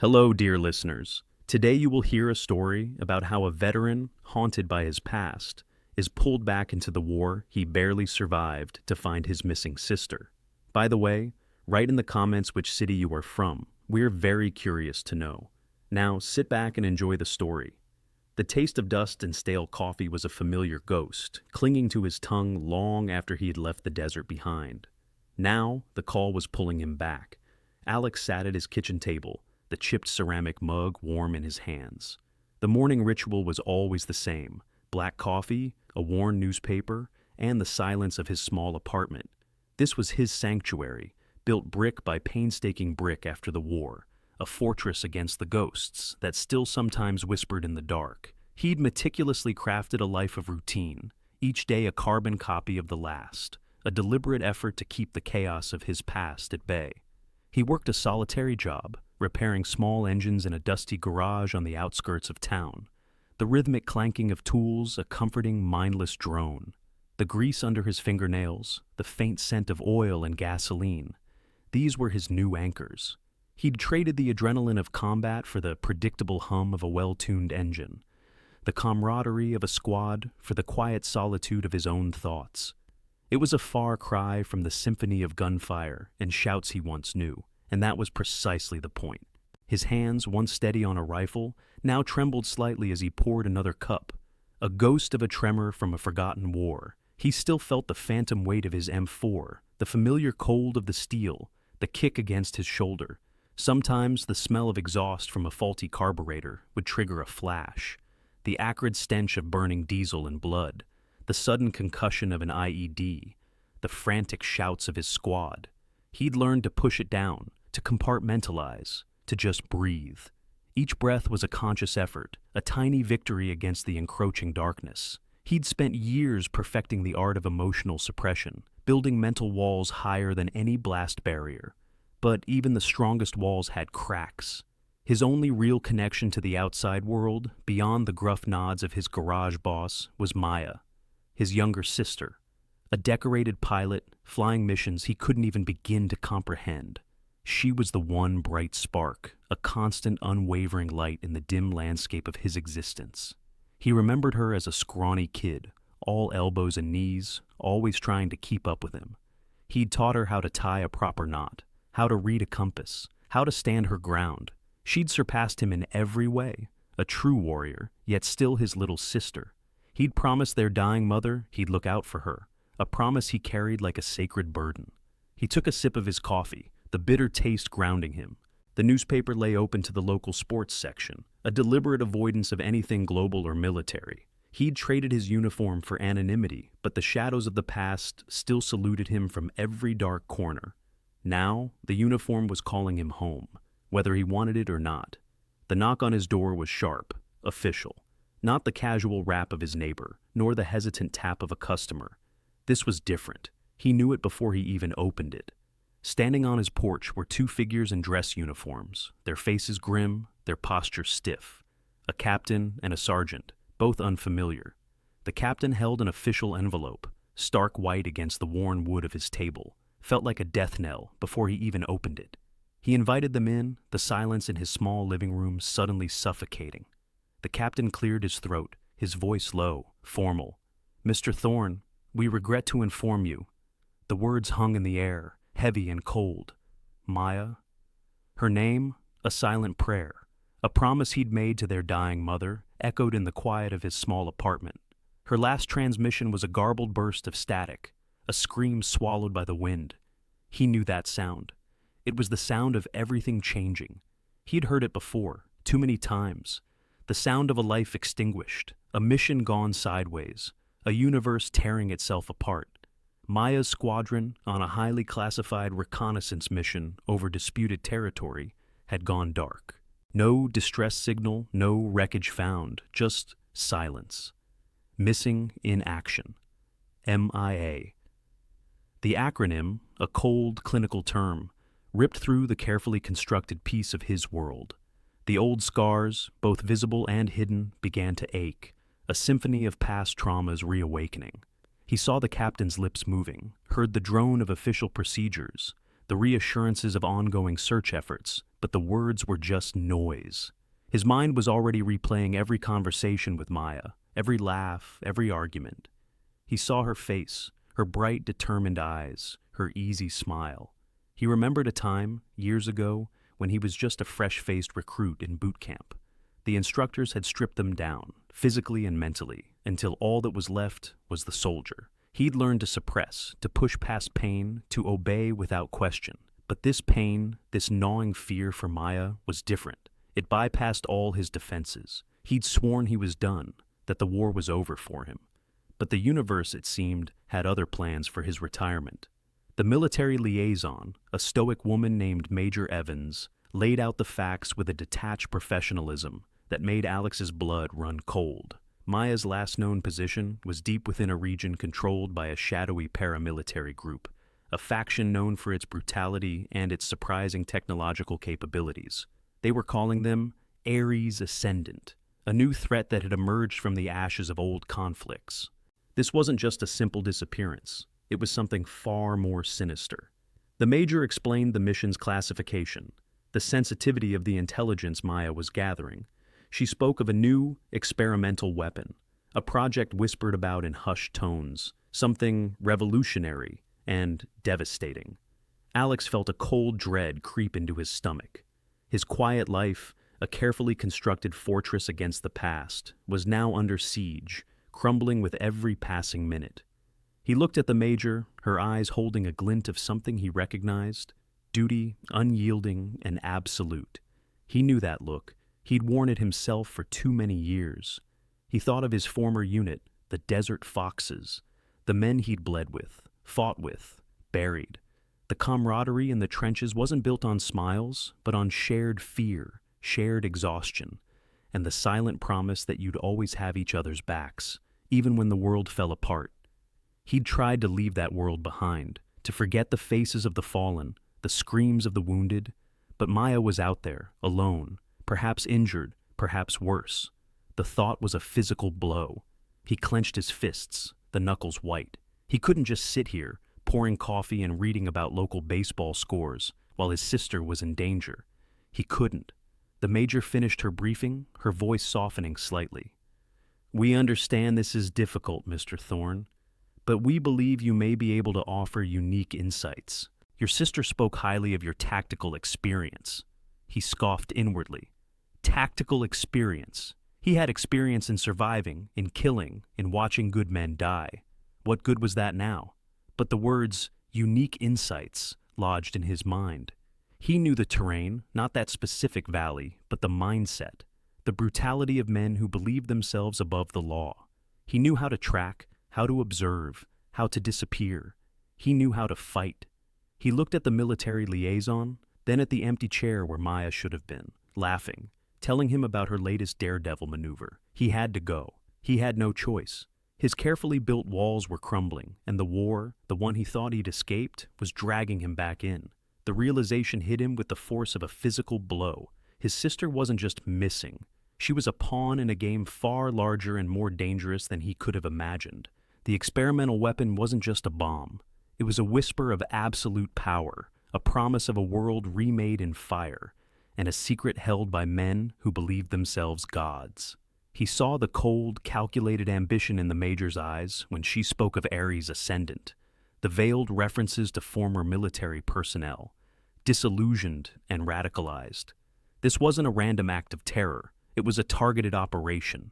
Hello, dear listeners. Today you will hear a story about how a veteran, haunted by his past, is pulled back into the war he barely survived to find his missing sister. By the way, write in the comments which city you are from. We're very curious to know. Now, sit back and enjoy the story. The taste of dust and stale coffee was a familiar ghost, clinging to his tongue long after he had left the desert behind. Now, the call was pulling him back. Alex sat at his kitchen table, the chipped ceramic mug warm in his hands. The morning ritual was always the same: black coffee, a worn newspaper, and the silence of his small apartment. This was his sanctuary, built brick by painstaking brick after the war, a fortress against the ghosts that still sometimes whispered in the dark. He'd meticulously crafted a life of routine, each day a carbon copy of the last, a deliberate effort to keep the chaos of his past at bay. He worked a solitary job, repairing small engines in a dusty garage on the outskirts of town. The rhythmic clanking of tools, a comforting, mindless drone. The grease under his fingernails, the faint scent of oil and gasoline. These were his new anchors. He'd traded the adrenaline of combat for the predictable hum of a well-tuned engine, the camaraderie of a squad for the quiet solitude of his own thoughts. It was a far cry from the symphony of gunfire and shouts he once knew, and that was precisely the point. His hands, once steady on a rifle, now trembled slightly as he poured another cup. A ghost of a tremor from a forgotten war. He still felt the phantom weight of his M4, the familiar cold of the steel, the kick against his shoulder. Sometimes the smell of exhaust from a faulty carburetor would trigger a flash. The acrid stench of burning diesel and blood. The sudden concussion of an IED. The frantic shouts of his squad. He'd learned to push it down, to compartmentalize, to just breathe. Each breath was a conscious effort, a tiny victory against the encroaching darkness. He'd spent years perfecting the art of emotional suppression, building mental walls higher than any blast barrier. But even the strongest walls had cracks. His only real connection to the outside world, beyond the gruff nods of his garage boss, was Maya, his younger sister. A decorated pilot, flying missions he couldn't even begin to comprehend. She was the one bright spark, a constant, unwavering light in the dim landscape of his existence. He remembered her as a scrawny kid, all elbows and knees, always trying to keep up with him. He'd taught her how to tie a proper knot, how to read a compass, how to stand her ground. She'd surpassed him in every way, a true warrior, yet still his little sister. He'd promised their dying mother he'd look out for her, a promise he carried like a sacred burden. He took a sip of his coffee, the bitter taste grounding him. The newspaper lay open to the local sports section, a deliberate avoidance of anything global or military. He'd traded his uniform for anonymity, but the shadows of the past still saluted him from every dark corner. Now, the uniform was calling him home, whether he wanted it or not. The knock on his door was sharp, official, not the casual rap of his neighbor, nor the hesitant tap of a customer. This was different. He knew it before he even opened it. Standing on his porch were two figures in dress uniforms, their faces grim, their posture stiff. A captain and a sergeant, both unfamiliar. The captain held an official envelope, stark white against the worn wood of his table, felt like a death knell before he even opened it. He invited them in, the silence in his small living room suddenly suffocating. The captain cleared his throat, his voice low, formal. "Mr. Thorne, we regret to inform you." The words hung in the air, heavy and cold. Maya? Her name? A silent prayer. A promise he'd made to their dying mother, echoed in the quiet of his small apartment. Her last transmission was a garbled burst of static, a scream swallowed by the wind. He knew that sound. It was the sound of everything changing. He'd heard it before, too many times. The sound of a life extinguished, a mission gone sideways, a universe tearing itself apart. Maya's squadron, on a highly classified reconnaissance mission over disputed territory, had gone dark. No distress signal, no wreckage found, just silence. Missing in action. MIA. The acronym, a cold, clinical term, ripped through the carefully constructed piece of his world. The old scars, both visible and hidden, began to ache, a symphony of past traumas reawakening. He saw the captain's lips moving, heard the drone of official procedures, the reassurances of ongoing search efforts, but the words were just noise. His mind was already replaying every conversation with Maya, every laugh, every argument. He saw her face, her bright, determined eyes, her easy smile. He remembered a time, years ago, when he was just a fresh-faced recruit in boot camp. The instructors had stripped them down, physically and mentally, until all that was left was the soldier. He'd learned to suppress, to push past pain, to obey without question. But this pain, this gnawing fear for Maya, was different. It bypassed all his defenses. He'd sworn he was done, that the war was over for him. But the universe, it seemed, had other plans for his retirement. The military liaison, a stoic woman named Major Evans, laid out the facts with a detached professionalism that made Alex's blood run cold. Maya's last known position was deep within a region controlled by a shadowy paramilitary group, a faction known for its brutality and its surprising technological capabilities. They were calling them Ares Ascendant, a new threat that had emerged from the ashes of old conflicts. This wasn't just a simple disappearance. It was something far more sinister. The Major explained the mission's classification, the sensitivity of the intelligence Maya was gathering. She spoke of a new, experimental weapon, a project whispered about in hushed tones, something revolutionary and devastating. Alex felt a cold dread creep into his stomach. His quiet life, a carefully constructed fortress against the past, was now under siege, crumbling with every passing minute. He looked at the Major, her eyes holding a glint of something he recognized, duty, unyielding, and absolute. He knew that look. He'd worn it himself for too many years. He thought of his former unit, the Desert Foxes, the men he'd bled with, fought with, buried. The camaraderie in the trenches wasn't built on smiles, but on shared fear, shared exhaustion, and the silent promise that you'd always have each other's backs, even when the world fell apart. He'd tried to leave that world behind, to forget the faces of the fallen, the screams of the wounded, but Maya was out there, alone, perhaps injured, perhaps worse. The thought was a physical blow. He clenched his fists, the knuckles white. He couldn't just sit here, pouring coffee and reading about local baseball scores, while his sister was in danger. He couldn't. The Major finished her briefing, her voice softening slightly. "We understand this is difficult, Mr. Thorne, but we believe you may be able to offer unique insights. Your sister spoke highly of your tactical experience." He scoffed inwardly. Tactical experience. He had experience in surviving, in killing, in watching good men die. What good was that now? But the words, unique insights, lodged in his mind. He knew the terrain, not that specific valley, but the mindset, the brutality of men who believed themselves above the law. He knew how to track, how to observe, how to disappear. He knew how to fight. He looked at the military liaison, then at the empty chair where Maya should have been, laughing, telling him about her latest daredevil maneuver. He had to go. He had no choice. His carefully built walls were crumbling, and the war, the one he thought he'd escaped, was dragging him back in. The realization hit him with the force of a physical blow. His sister wasn't just missing. She was a pawn in a game far larger and more dangerous than he could have imagined. The experimental weapon wasn't just a bomb. It was a whisper of absolute power, a promise of a world remade in fire, and a secret held by men who believed themselves gods. He saw the cold, calculated ambition in the Major's eyes when she spoke of Ares Ascendant, the veiled references to former military personnel, disillusioned and radicalized. This wasn't a random act of terror. It was a targeted operation,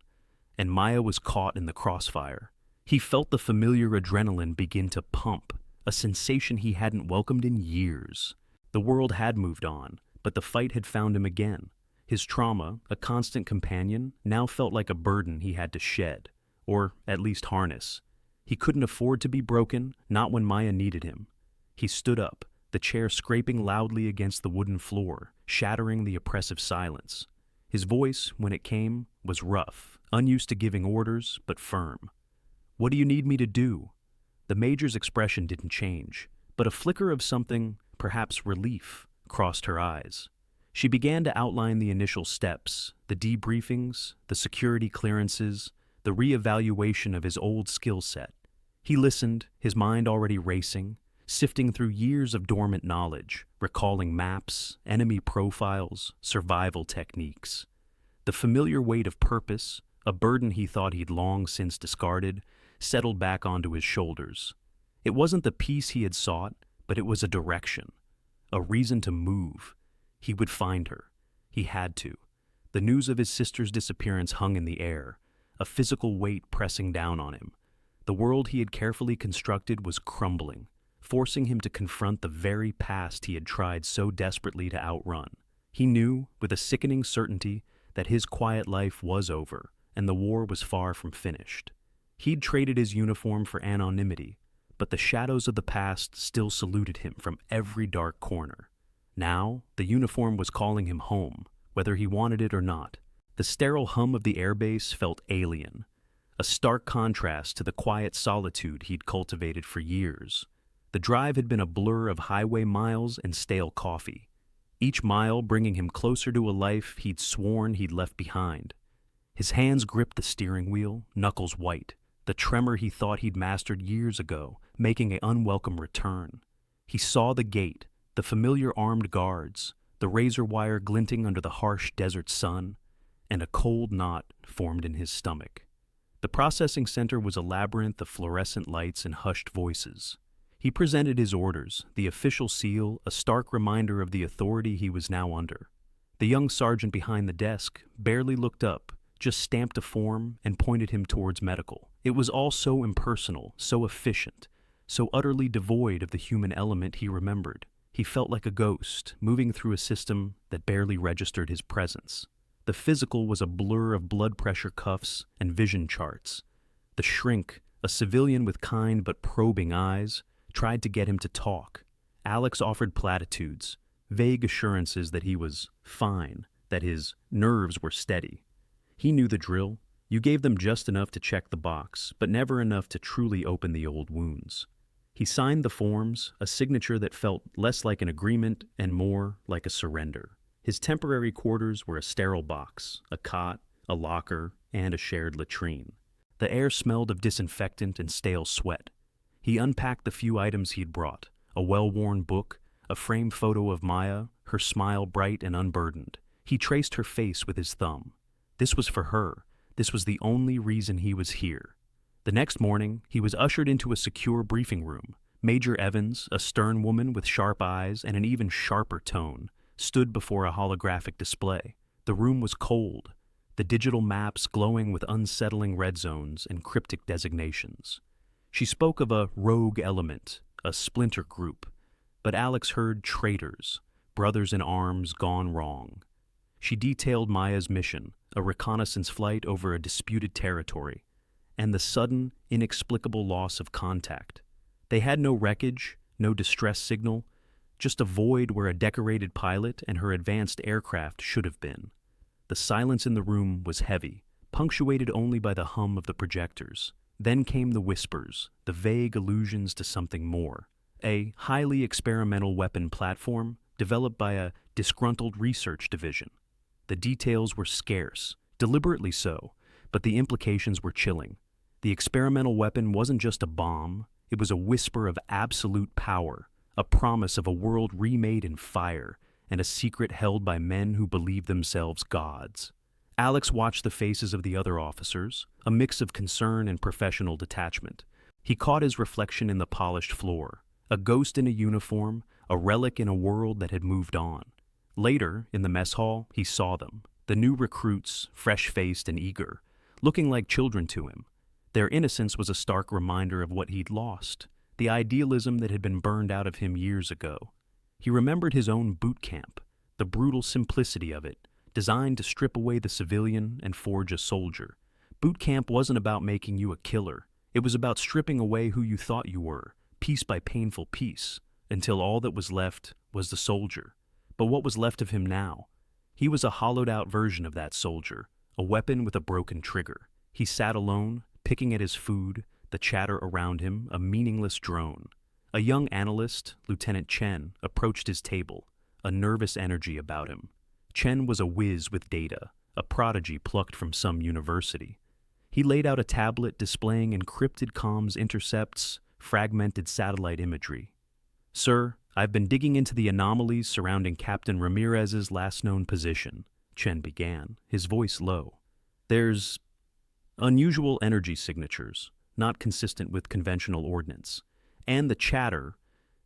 and Maya was caught in the crossfire. He felt the familiar adrenaline begin to pump, a sensation he hadn't welcomed in years. The world had moved on, but the fight had found him again. His trauma, a constant companion, now felt like a burden he had to shed, or at least harness. He couldn't afford to be broken, not when Maya needed him. He stood up, the chair scraping loudly against the wooden floor, shattering the oppressive silence. His voice, when it came, was rough, unused to giving orders, but firm. "What do you need me to do?" The Major's expression didn't change, but a flicker of something, perhaps relief, crossed her eyes. She began to outline the initial steps, the debriefings, the security clearances, the reevaluation of his old skill set. He listened, his mind already racing, sifting through years of dormant knowledge, recalling maps, enemy profiles, survival techniques. The familiar weight of purpose, a burden he thought he'd long since discarded, settled back onto his shoulders. It wasn't the peace he had sought, but it was a direction, a reason to move. He would find her. He had to. The news of his sister's disappearance hung in the air, a physical weight pressing down on him. The world he had carefully constructed was crumbling, forcing him to confront the very past he had tried so desperately to outrun. He knew, with a sickening certainty, that his quiet life was over, and the war was far from finished. He'd traded his uniform for anonymity, but the shadows of the past still saluted him from every dark corner. Now, the uniform was calling him home, whether he wanted it or not. The sterile hum of the airbase felt alien, a stark contrast to the quiet solitude he'd cultivated for years. The drive had been a blur of highway miles and stale coffee, each mile bringing him closer to a life he'd sworn he'd left behind. His hands gripped the steering wheel, knuckles white, the tremor he thought he'd mastered years ago, making an unwelcome return. He saw the gate, the familiar armed guards, the razor wire glinting under the harsh desert sun, and a cold knot formed in his stomach. The processing center was a labyrinth of fluorescent lights and hushed voices. He presented his orders, the official seal, a stark reminder of the authority he was now under. The young sergeant behind the desk barely looked up, just stamped a form and pointed him towards medical. It was all so impersonal, so efficient, so utterly devoid of the human element he remembered. He felt like a ghost, moving through a system that barely registered his presence. The physical was a blur of blood pressure cuffs and vision charts. The shrink, a civilian with kind but probing eyes, tried to get him to talk. Alex offered platitudes, vague assurances that he was fine, that his nerves were steady. He knew the drill. You gave them just enough to check the box, but never enough to truly open the old wounds. He signed the forms, a signature that felt less like an agreement and more like a surrender. His temporary quarters were a sterile box, a cot, a locker, and a shared latrine. The air smelled of disinfectant and stale sweat. He unpacked the few items he'd brought, a well-worn book, a framed photo of Maya, her smile bright and unburdened. He traced her face with his thumb. This was for her. This was the only reason he was here. The next morning, he was ushered into a secure briefing room. Major Evans, a stern woman with sharp eyes and an even sharper tone, stood before a holographic display. The room was cold, the digital maps glowing with unsettling red zones and cryptic designations. She spoke of a rogue element, a splinter group, but Alex heard traitors, brothers in arms gone wrong. She detailed Maya's mission, a reconnaissance flight over a disputed territory, and the sudden, inexplicable loss of contact. They had no wreckage, no distress signal, just a void where a decorated pilot and her advanced aircraft should have been. The silence in the room was heavy, punctuated only by the hum of the projectors. Then came the whispers, the vague allusions to something more. A highly experimental weapon platform developed by a disgruntled research division. The details were scarce, deliberately so, but the implications were chilling. The experimental weapon wasn't just a bomb, it was a whisper of absolute power, a promise of a world remade in fire, and a secret held by men who believed themselves gods. Alex watched the faces of the other officers, a mix of concern and professional detachment. He caught his reflection in the polished floor, a ghost in a uniform, a relic in a world that had moved on. Later, in the mess hall, he saw them, the new recruits, fresh-faced and eager, looking like children to him. Their innocence was a stark reminder of what he'd lost, the idealism that had been burned out of him years ago. He remembered his own boot camp, the brutal simplicity of it, designed to strip away the civilian and forge a soldier. Boot camp wasn't about making you a killer. It was about stripping away who you thought you were, piece by painful piece, until all that was left was the soldier. But what was left of him now? He was a hollowed-out version of that soldier, a weapon with a broken trigger. He sat alone, picking at his food, the chatter around him a meaningless drone. A young analyst, Lieutenant Chen, approached his table, a nervous energy about him. Chen was a whiz with data, a prodigy plucked from some university. He laid out a tablet displaying encrypted comms intercepts, fragmented satellite imagery. "Sir, I've been digging into the anomalies surrounding Captain Ramirez's last known position," Chen began, his voice low. "There's unusual energy signatures, not consistent with conventional ordnance. And the chatter,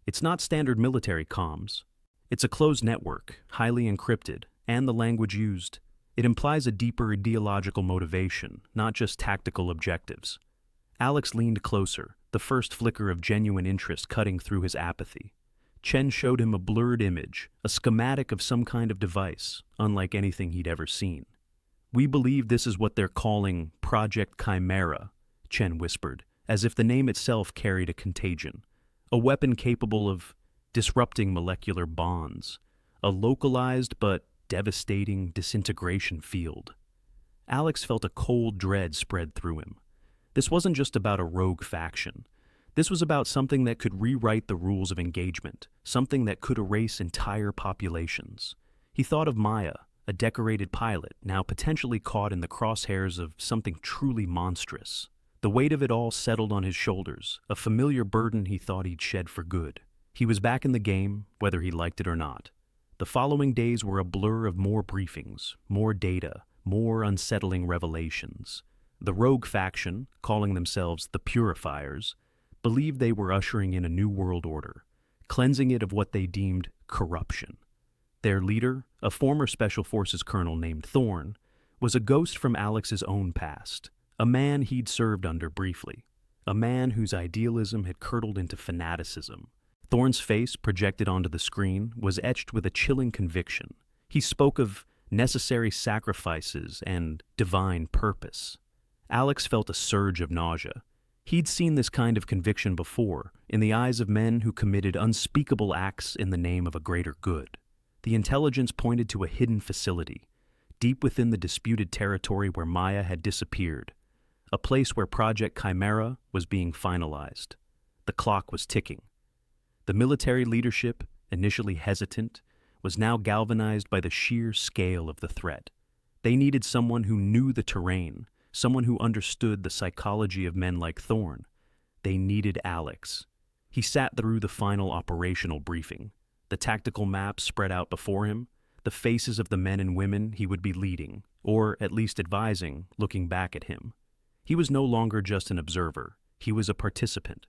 it's not standard military comms. It's a closed network, highly encrypted, and the language used. It implies a deeper ideological motivation, not just tactical objectives." Alex leaned closer, the first flicker of genuine interest cutting through his apathy. Chen showed him a blurred image, a schematic of some kind of device, unlike anything he'd ever seen. "We believe this is what they're calling Project Chimera," Chen whispered, as if the name itself carried a contagion. "A weapon capable of disrupting molecular bonds. A localized but devastating disintegration field." Alex felt a cold dread spread through him. This wasn't just about a rogue faction. This was about something that could rewrite the rules of engagement, something that could erase entire populations. He thought of Maya, a decorated pilot, now potentially caught in the crosshairs of something truly monstrous. The weight of it all settled on his shoulders, a familiar burden he thought he'd shed for good. He was back in the game, whether he liked it or not. The following days were a blur of more briefings, more data, more unsettling revelations. The rogue faction, calling themselves the Purifiers, believed they were ushering in a new world order, cleansing it of what they deemed corruption. Their leader, a former Special Forces colonel named Thorne, was a ghost from Alex's own past, a man he'd served under briefly, a man whose idealism had curdled into fanaticism. Thorne's face, projected onto the screen, was etched with a chilling conviction. He spoke of necessary sacrifices and divine purpose. Alex felt a surge of nausea. He'd seen this kind of conviction before, in the eyes of men who committed unspeakable acts in the name of a greater good. The intelligence pointed to a hidden facility, deep within the disputed territory where Maya had disappeared, a place where Project Chimera was being finalized. The clock was ticking. The military leadership, initially hesitant, was now galvanized by the sheer scale of the threat. They needed someone who knew the terrain, someone who understood the psychology of men like Thorne. They needed Alex. He sat through the final operational briefing, the tactical maps spread out before him, the faces of the men and women he would be leading, or at least advising, looking back at him. He was no longer just an observer. He was a participant.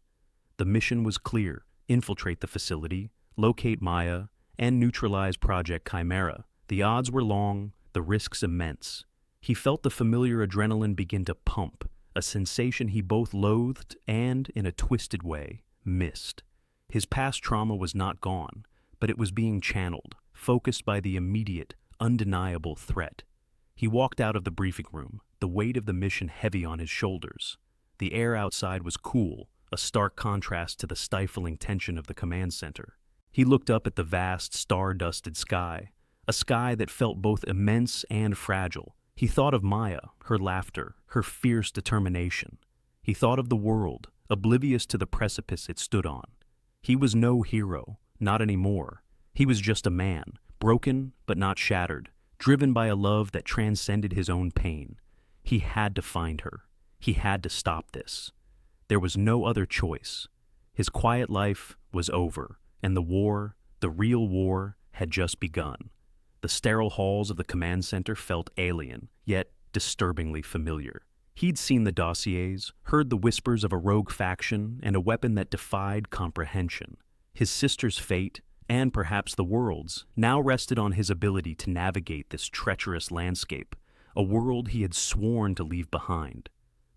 The mission was clear: infiltrate the facility, locate Maya, and neutralize Project Chimera. The odds were long, the risks immense. He felt the familiar adrenaline begin to pump, a sensation he both loathed and, in a twisted way, missed. His past trauma was not gone, but it was being channeled, focused by the immediate, undeniable threat. He walked out of the briefing room, the weight of the mission heavy on his shoulders. The air outside was cool, a stark contrast to the stifling tension of the command center. He looked up at the vast, star-dusted sky, a sky that felt both immense and fragile. He thought of Maya, her laughter, her fierce determination. He thought of the world, oblivious to the precipice it stood on. He was no hero, not anymore. He was just a man, broken but not shattered, driven by a love that transcended his own pain. He had to find her. He had to stop this. There was no other choice. His quiet life was over, and the war, the real war, had just begun. The sterile halls of the command center felt alien, yet disturbingly familiar. He'd seen the dossiers, heard the whispers of a rogue faction and a weapon that defied comprehension. His sister's fate, and perhaps the world's, now rested on his ability to navigate this treacherous landscape, a world he had sworn to leave behind.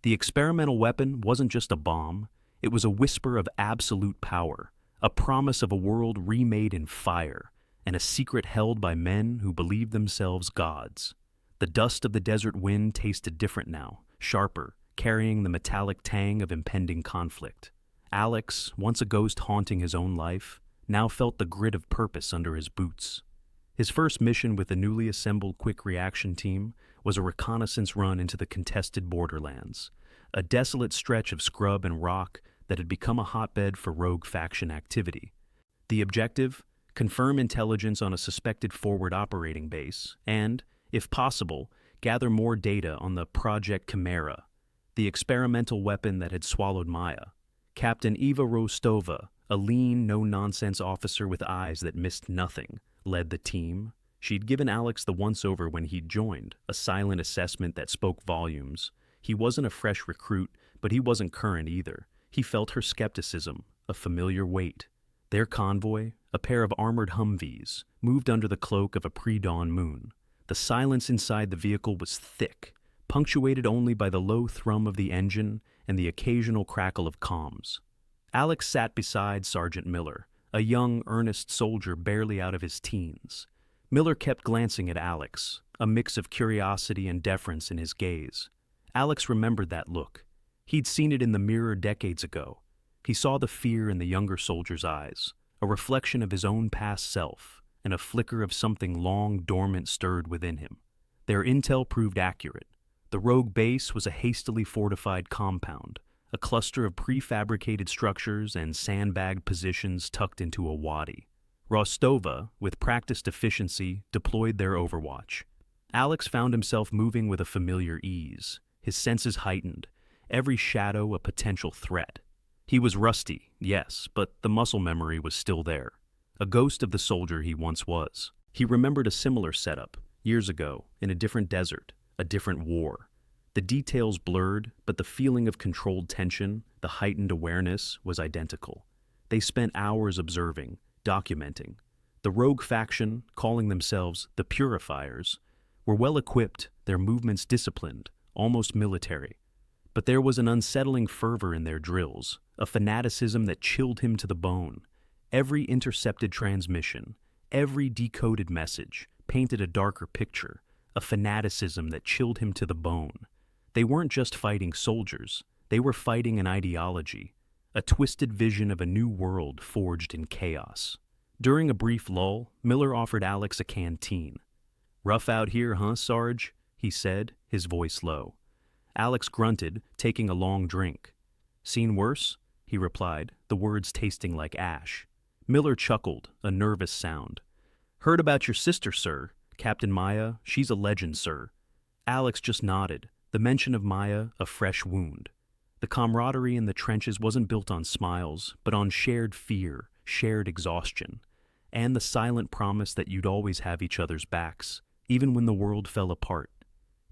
The experimental weapon wasn't just a bomb, it was a whisper of absolute power, a promise of a world remade in fire, and a secret held by men who believed themselves gods. The dust of the desert wind tasted different now, sharper, carrying the metallic tang of impending conflict. Alex, once a ghost haunting his own life, now felt the grit of purpose under his boots. His first mission with the newly assembled quick reaction team was a reconnaissance run into the contested borderlands, a desolate stretch of scrub and rock that had become a hotbed for rogue faction activity. The objective? Confirm intelligence on a suspected forward operating base, and, if possible, gather more data on the Project Chimera, the experimental weapon that had swallowed Maya. Captain Eva Rostova, a lean, no-nonsense officer with eyes that missed nothing, led the team. She'd given Alex the once-over when he'd joined, a silent assessment that spoke volumes. He wasn't a fresh recruit, but he wasn't current either. He felt her skepticism, a familiar weight. Their convoy, a pair of armored Humvees, moved under the cloak of a pre-dawn moon. The silence inside the vehicle was thick, punctuated only by the low thrum of the engine and the occasional crackle of comms. Alex sat beside Sergeant Miller, a young, earnest soldier barely out of his teens. Miller kept glancing at Alex, a mix of curiosity and deference in his gaze. Alex remembered that look. He'd seen it in the mirror decades ago. He saw the fear in the younger soldier's eyes, a reflection of his own past self, and a flicker of something long dormant stirred within him. Their intel proved accurate. The rogue base was a hastily fortified compound, a cluster of prefabricated structures and sandbagged positions tucked into a wadi. Rostova, with practiced efficiency, deployed their overwatch. Alex found himself moving with a familiar ease, his senses heightened, every shadow a potential threat. He was rusty, yes, but the muscle memory was still there, a ghost of the soldier he once was. He remembered a similar setup, years ago, in a different desert, a different war. The details blurred, but the feeling of controlled tension, the heightened awareness, was identical. They spent hours observing, documenting. The rogue faction, calling themselves the Purifiers, were well equipped, their movements disciplined, almost military. But there was an unsettling fervor in their drills, a fanaticism that chilled him to the bone. Every intercepted transmission, every decoded message, painted a darker picture, a fanaticism that chilled him to the bone. They weren't just fighting soldiers, they were fighting an ideology, a twisted vision of a new world forged in chaos. During a brief lull, Miller offered Alex a canteen. "Rough out here, huh, Sarge?" he said, his voice low. Alex grunted, taking a long drink. "Seen worse?" he replied, the words tasting like ash. Miller chuckled, a nervous sound. "Heard about your sister, sir. Captain Maya, she's a legend, sir." Alex just nodded, the mention of Maya a fresh wound. The camaraderie in the trenches wasn't built on smiles, but on shared fear, shared exhaustion, and the silent promise that you'd always have each other's backs, even when the world fell apart.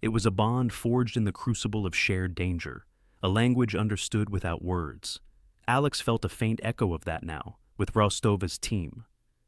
It was a bond forged in the crucible of shared danger, a language understood without words. Alex felt a faint echo of that now, with Rostova's team.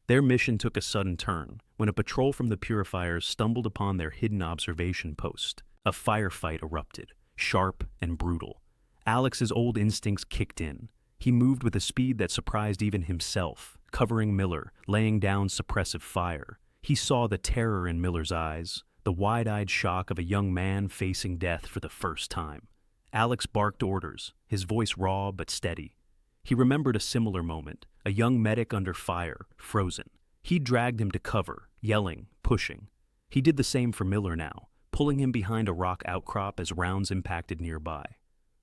Their mission took a sudden turn when a patrol from the Purifiers stumbled upon their hidden observation post. A firefight erupted, sharp and brutal. Alex's old instincts kicked in. He moved with a speed that surprised even himself, covering Miller, laying down suppressive fire. He saw the terror in Miller's eyes, the wide-eyed shock of a young man facing death for the first time. Alex barked orders, his voice raw but steady. He remembered a similar moment, a young medic under fire, frozen. He dragged him to cover, yelling, pushing. He did the same for Miller now, pulling him behind a rock outcrop as rounds impacted nearby.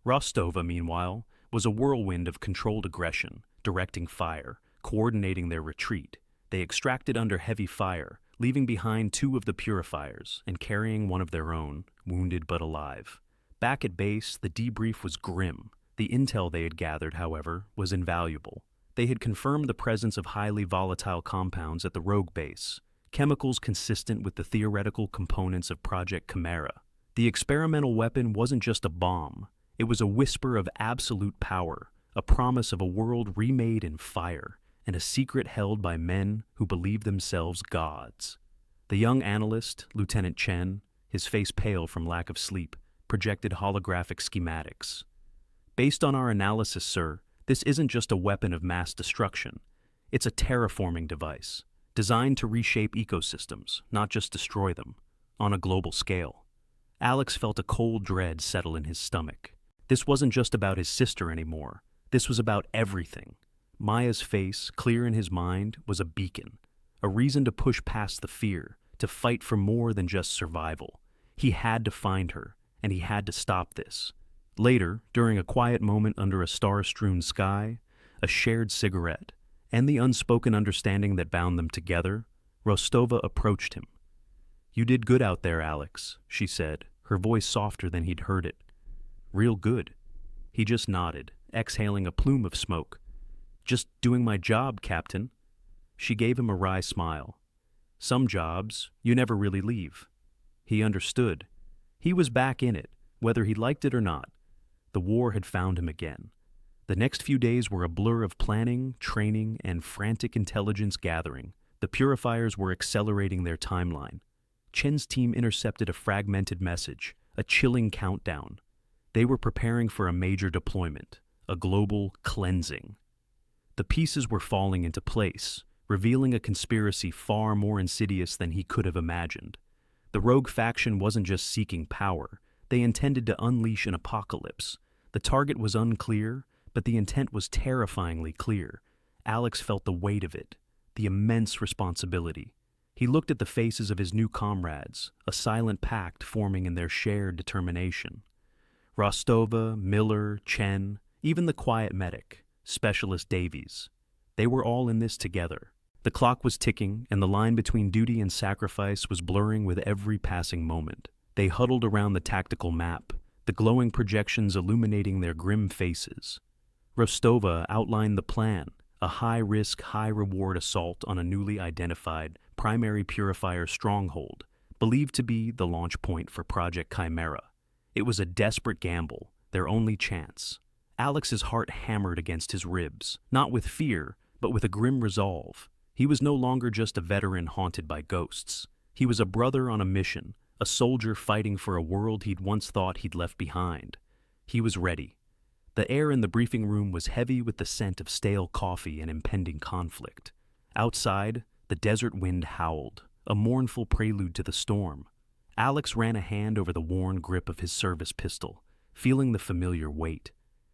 Rostova, meanwhile, was a whirlwind of controlled aggression, directing fire, coordinating their retreat. They extracted under heavy fire, leaving behind two of the Purifiers and carrying one of their own, wounded but alive. Back at base, the debrief was grim. The intel they had gathered, however, was invaluable. They had confirmed the presence of highly volatile compounds at the rogue base, chemicals consistent with the theoretical components of Project Chimera. The experimental weapon wasn't just a bomb. It was a whisper of absolute power, a promise of a world remade in fire, and a secret held by men who believed themselves gods. The young analyst, Lieutenant Chen, his face pale from lack of sleep, projected holographic schematics. "Based on our analysis, sir, this isn't just a weapon of mass destruction. It's a terraforming device, designed to reshape ecosystems, not just destroy them, on a global scale." Alex felt a cold dread settle in his stomach. This wasn't just about his sister anymore. This was about everything. Maya's face, clear in his mind, was a beacon, a reason to push past the fear, to fight for more than just survival. He had to find her, and he had to stop this. Later, during a quiet moment under a star-strewn sky, a shared cigarette, and the unspoken understanding that bound them together, Rostova approached him. "You did good out there, Alex," she said, her voice softer than he'd heard it. "Real good." He just nodded, exhaling a plume of smoke. "Just doing my job, Captain." She gave him a wry smile. "Some jobs, you never really leave." He understood. He was back in it, whether he liked it or not. The war had found him again. The next few days were a blur of planning, training, and frantic intelligence gathering. The purifiers were accelerating their timeline. Chen's team intercepted a fragmented message, a chilling countdown. They were preparing for a major deployment, a global cleansing. The pieces were falling into place, revealing a conspiracy far more insidious than he could have imagined. The rogue faction wasn't just seeking power, they intended to unleash an apocalypse. The target was unclear, but the intent was terrifyingly clear. Alex felt the weight of it, the immense responsibility. He looked at the faces of his new comrades, a silent pact forming in their shared determination. Rostova, Miller, Chen, even the quiet medic, Specialist Davies. They were all in this together. The clock was ticking, and the line between duty and sacrifice was blurring with every passing moment. They huddled around the tactical map, the glowing projections illuminating their grim faces. Rostova outlined the plan, a high-risk, high-reward assault on a newly identified primary purifier stronghold, believed to be the launch point for Project Chimera. It was a desperate gamble, their only chance. Alex's heart hammered against his ribs, not with fear, but with a grim resolve. He was no longer just a veteran haunted by ghosts. He was a brother on a mission, a soldier fighting for a world he'd once thought he'd left behind. He was ready. The air in the briefing room was heavy with the scent of stale coffee and impending conflict. Outside, the desert wind howled, a mournful prelude to the storm. Alex ran a hand over the worn grip of his service pistol, feeling the familiar weight.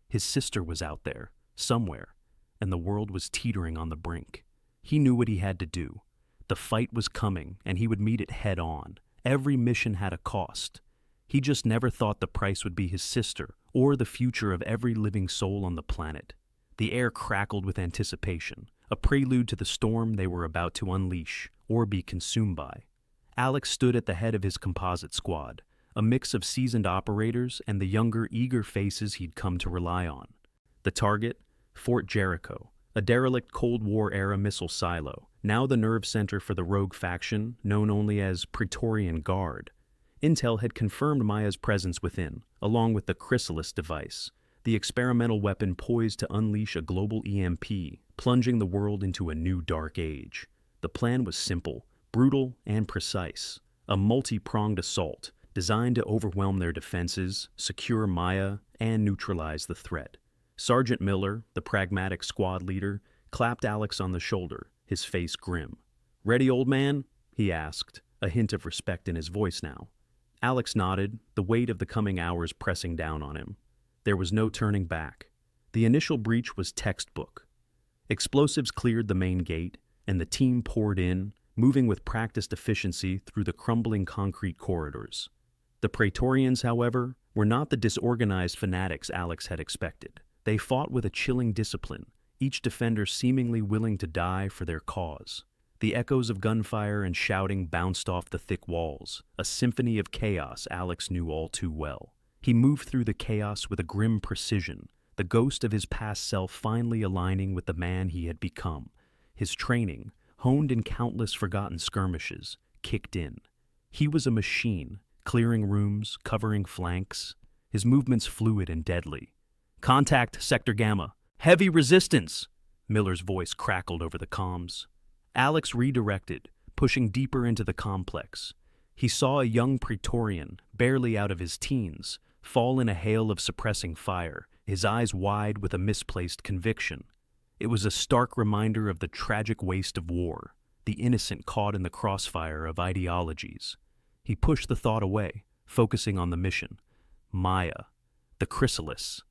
His sister was out there, somewhere, and the world was teetering on the brink. He knew what he had to do. The fight was coming, and he would meet it head on. Every mission had a cost. He just never thought the price would be his sister, or the future of every living soul on the planet. The air crackled with anticipation, a prelude to the storm they were about to unleash, or be consumed by. Alex stood at the head of his composite squad, a mix of seasoned operators and the younger, eager faces he'd come to rely on. The target? Fort Jericho, a derelict Cold War-era missile silo, now the nerve center for the rogue faction known only as Praetorian Guard. Intel had confirmed Maya's presence within, along with the chrysalis device, the experimental weapon poised to unleash a global EMP, plunging the world into a new dark age. The plan was simple, brutal, and precise, a multi-pronged assault designed to overwhelm their defenses, secure Maya, and neutralize the threat. Sergeant Miller, the pragmatic squad leader, clapped Alex on the shoulder, his face grim. "Ready, old man?" he asked, a hint of respect in his voice now. Alex nodded, the weight of the coming hours pressing down on him. There was no turning back. The initial breach was textbook. Explosives cleared the main gate, and the team poured in, moving with practiced efficiency through the crumbling concrete corridors. The Praetorians, however, were not the disorganized fanatics Alex had expected. They fought with a chilling discipline, each defender seemingly willing to die for their cause. The echoes of gunfire and shouting bounced off the thick walls, a symphony of chaos Alex knew all too well. He moved through the chaos with a grim precision, the ghost of his past self finally aligning with the man he had become. His training, honed in countless forgotten skirmishes, kicked in. He was a machine, clearing rooms, covering flanks, his movements fluid and deadly. "Contact, Sector Gamma. Heavy resistance!" Miller's voice crackled over the comms. Alex redirected, pushing deeper into the complex. He saw a young Praetorian, barely out of his teens, fall in a hail of suppressing fire, his eyes wide with a misplaced conviction. It was a stark reminder of the tragic waste of war, the innocent caught in the crossfire of ideologies. He pushed the thought away, focusing on the mission. Maya, the chrysalis.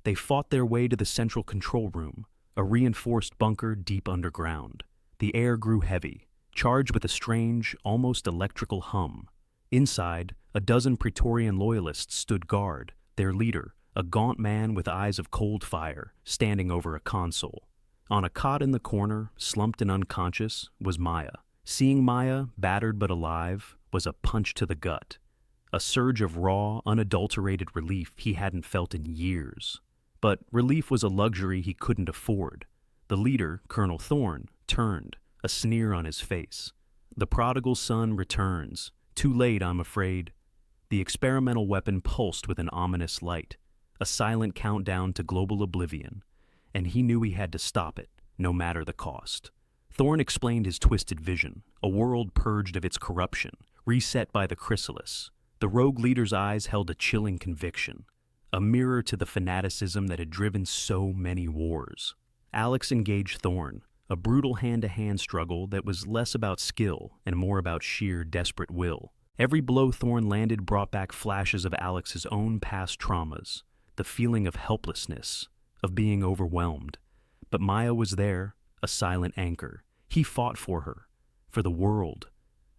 They fought their way to the central control room, a reinforced bunker deep underground. The air grew heavy, charged with a strange, almost electrical hum. Inside, a dozen Praetorian loyalists stood guard, their leader, a gaunt man with eyes of cold fire, standing over a console. On a cot in the corner, slumped and unconscious, was Maya. Seeing Maya, battered but alive, was a punch to the gut. A surge of raw, unadulterated relief he hadn't felt in years. But relief was a luxury he couldn't afford. The leader, Colonel Thorne, turned, a sneer on his face. The prodigal son returns. Too late, I'm afraid. The experimental weapon pulsed with an ominous light, a silent countdown to global oblivion, and he knew he had to stop it, no matter the cost. Thorne explained his twisted vision, a world purged of its corruption, reset by the chrysalis. The rogue leader's eyes held a chilling conviction, a mirror to the fanaticism that had driven so many wars. Alex engaged Thorne, a brutal hand-to-hand struggle that was less about skill and more about sheer desperate will. Every blow Thorne landed brought back flashes of Alex's own past traumas, the feeling of helplessness, of being overwhelmed. But Maya was there, a silent anchor. He fought for her, for the world,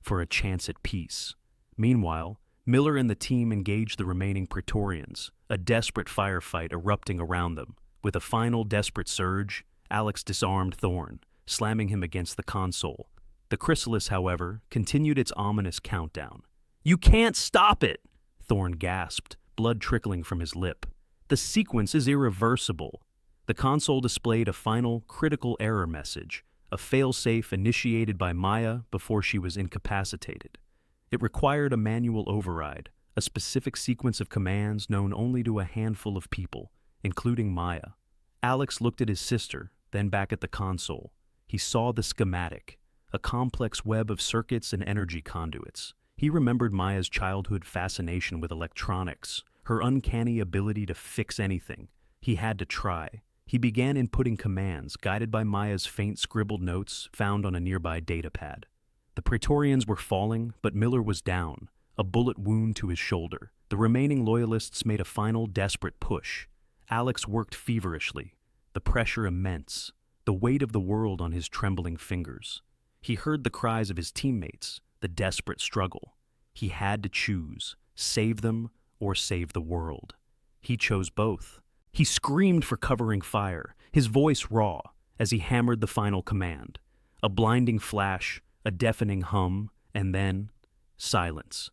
for a chance at peace. Meanwhile, Miller and the team engaged the remaining Praetorians, a desperate firefight erupting around them. With a final desperate surge, Alex disarmed Thorne, slamming him against the console. The chrysalis, however, continued its ominous countdown. "You can't stop it!" Thorne gasped, blood trickling from his lip. "The sequence is irreversible." The console displayed a final, critical error message, a failsafe initiated by Maya before she was incapacitated. It required a manual override, a specific sequence of commands known only to a handful of people, including Maya. Alex looked at his sister, then back at the console. He saw the schematic, a complex web of circuits and energy conduits. He remembered Maya's childhood fascination with electronics, her uncanny ability to fix anything. He had to try. He began inputting commands, guided by Maya's faint scribbled notes found on a nearby datapad. The Praetorians were falling, but Miller was down, a bullet wound to his shoulder. The remaining loyalists made a final desperate push. Alex worked feverishly, the pressure immense, the weight of the world on his trembling fingers. He heard the cries of his teammates, the desperate struggle. He had to choose, save them or save the world. He chose both. He screamed for covering fire, his voice raw, as he hammered the final command. A blinding flash, a deafening hum, and then silence.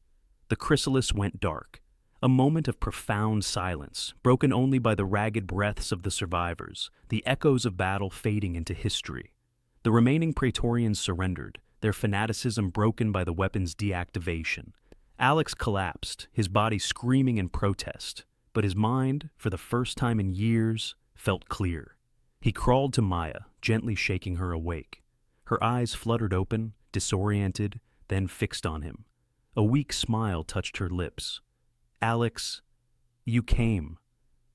The chrysalis went dark. A moment of profound silence, broken only by the ragged breaths of the survivors, the echoes of battle fading into history. The remaining Praetorians surrendered, their fanaticism broken by the weapon's deactivation. Alex collapsed, his body screaming in protest, but his mind, for the first time in years, felt clear. He crawled to Maya, gently shaking her awake. Her eyes fluttered open, disoriented, then fixed on him. A weak smile touched her lips. "Alex, you came."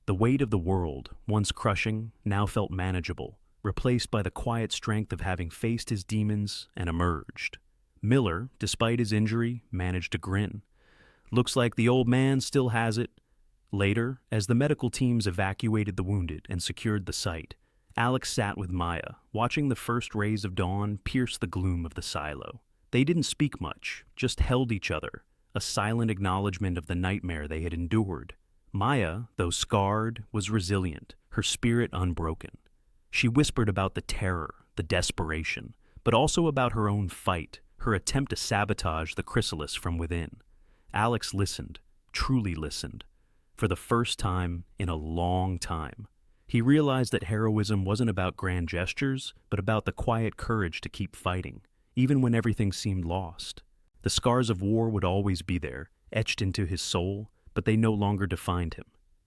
The weight of the world, once crushing, now felt manageable, replaced by the quiet strength of having faced his demons and emerged. Miller, despite his injury, managed to grin. "Looks like the old man still has it." Later, as the medical teams evacuated the wounded and secured the site, Alex sat with Maya, watching the first rays of dawn pierce the gloom of the silo. They didn't speak much, just held each other, a silent acknowledgement of the nightmare they had endured. Maya, though scarred, was resilient, her spirit unbroken. She whispered about the terror, the desperation, but also about her own fight, her attempt to sabotage the chrysalis from within. Alex listened, truly listened. For the first time in a long time, he realized that heroism wasn't about grand gestures, but about the quiet courage to keep fighting, even when everything seemed lost. The scars of war would always be there, etched into his soul, but they no longer defined him.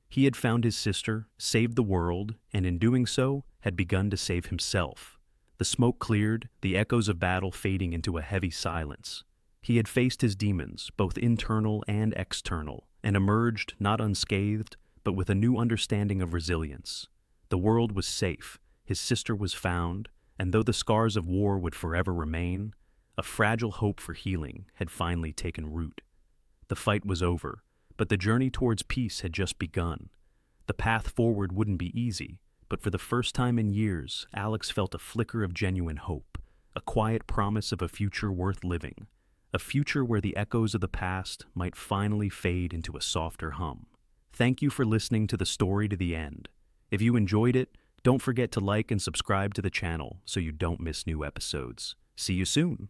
He had found his sister, saved the world, and in doing so, had begun to save himself. The smoke cleared, the echoes of battle fading into a heavy silence. He had faced his demons, both internal and external, and emerged not unscathed, but with a new understanding of resilience. The world was safe, his sister was found, and though the scars of war would forever remain, a fragile hope for healing had finally taken root. The fight was over, but the journey towards peace had just begun. The path forward wouldn't be easy, but for the first time in years, Alex felt a flicker of genuine hope, a quiet promise of a future worth living, a future where the echoes of the past might finally fade into a softer hum. Thank you for listening to the story to the end. If you enjoyed it, don't forget to like and subscribe to the channel so you don't miss new episodes. See you soon.